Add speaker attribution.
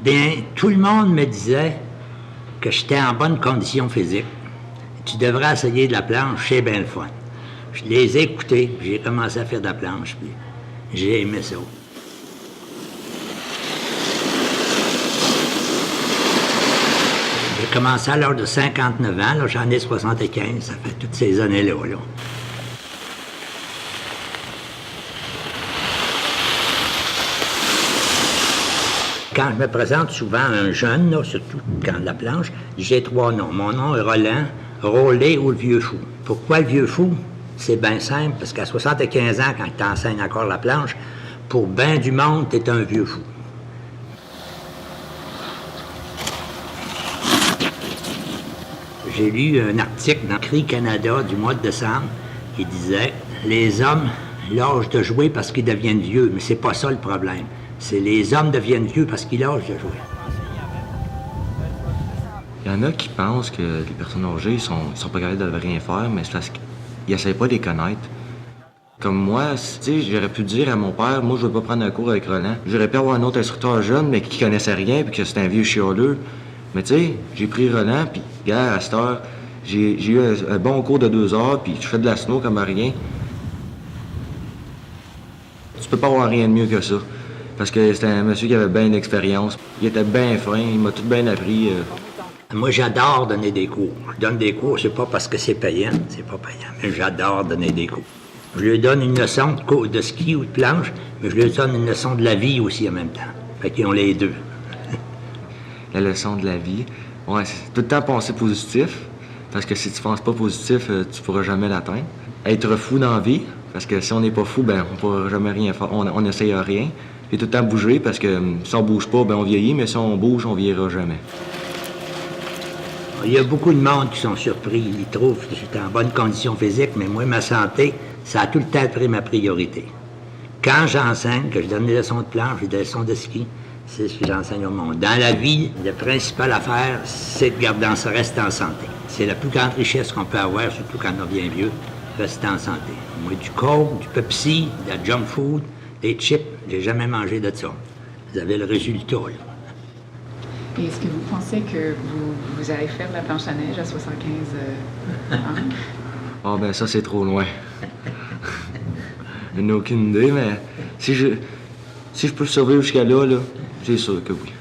Speaker 1: Bien, tout le monde me disait que j'étais en bonne condition physique. Tu devrais essayer de la planche, c'est bien le fun. Je les ai écoutés, puis j'ai commencé à faire de la planche, puis j'ai aimé ça. J'ai commencé à l'âge de 59 ans, là, j'en ai 75, ça fait toutes ces années-là. Là. Quand je me présente souvent à un jeune, là, surtout quand de la planche, j'ai 3 noms. Mon nom est Roland, Rollet ou le Vieux Fou. Pourquoi le Vieux Fou? C'est bien simple, parce qu'à 75 ans, quand tu enseignes encore la planche, pour bien du monde, tu es un vieux fou. J'ai lu un article dans Cri Canada du mois de décembre qui disait « Les hommes lâchent de jouer parce qu'ils deviennent vieux, mais c'est pas ça le problème. C'est les hommes deviennent vieux parce qu'ils lâchent de jouer. »
Speaker 2: Il y en a qui pensent que les personnes âgées sont pas capables de rien faire, mais c'est parce qu'ils n'essayent pas de les connaître. Comme moi, tu sais, j'aurais pu dire à mon père, moi, je veux pas prendre un cours avec Roland. J'aurais pu avoir un autre instructeur jeune, mais qui connaissait rien, puis que c'était un vieux chialeux. Mais tu sais, j'ai pris Roland, puis, gars, à cette heure, j'ai eu un bon cours de 2 heures, puis je fais de la snow comme rien. Tu peux pas avoir rien de mieux que ça. Parce que c'était un monsieur qui avait bien d'expérience. Il était bien fin, il m'a tout bien appris.
Speaker 1: Moi, j'adore donner des cours. Je donne des cours, c'est pas parce que c'est payant, mais j'adore donner des cours. Je lui donne une leçon de ski ou de planche, mais je lui donne une leçon de la vie aussi en même temps. Fait qu'ils ont les deux.
Speaker 2: La leçon de la vie, ouais, c'est tout le temps penser positif, parce que si tu penses pas positif, tu pourras jamais l'atteindre. Être fou dans la vie, parce que si on n'est pas fou, ben on pourra jamais rien faire, on n'essaye rien. Et tout le temps bouger, parce que si on bouge pas, ben on vieillit, mais si on bouge, on vieillira jamais.
Speaker 1: Il y a beaucoup de monde qui sont surpris. Ils trouvent que je suis en bonne condition physique, mais moi, ma santé, ça a tout le temps pris ma priorité. Quand j'enseigne, que je donne des leçons de planche et des leçons de ski, c'est ce que j'enseigne au monde. Dans la vie, la principale affaire, c'est de rester en santé. C'est la plus grande richesse qu'on peut avoir, surtout quand on devient vieux, rester en santé. Moi, du Coke, du Pepsi, de la junk food, des chips, j'ai jamais mangé de ça. Vous avez le résultat, là.
Speaker 3: Et est-ce que vous pensez que vous allez faire de la planche à neige à 75 ans?
Speaker 2: Ah ben ça, c'est trop loin. Je n'ai aucune idée, mais si je peux survivre jusqu'à là, c'est sûr que oui.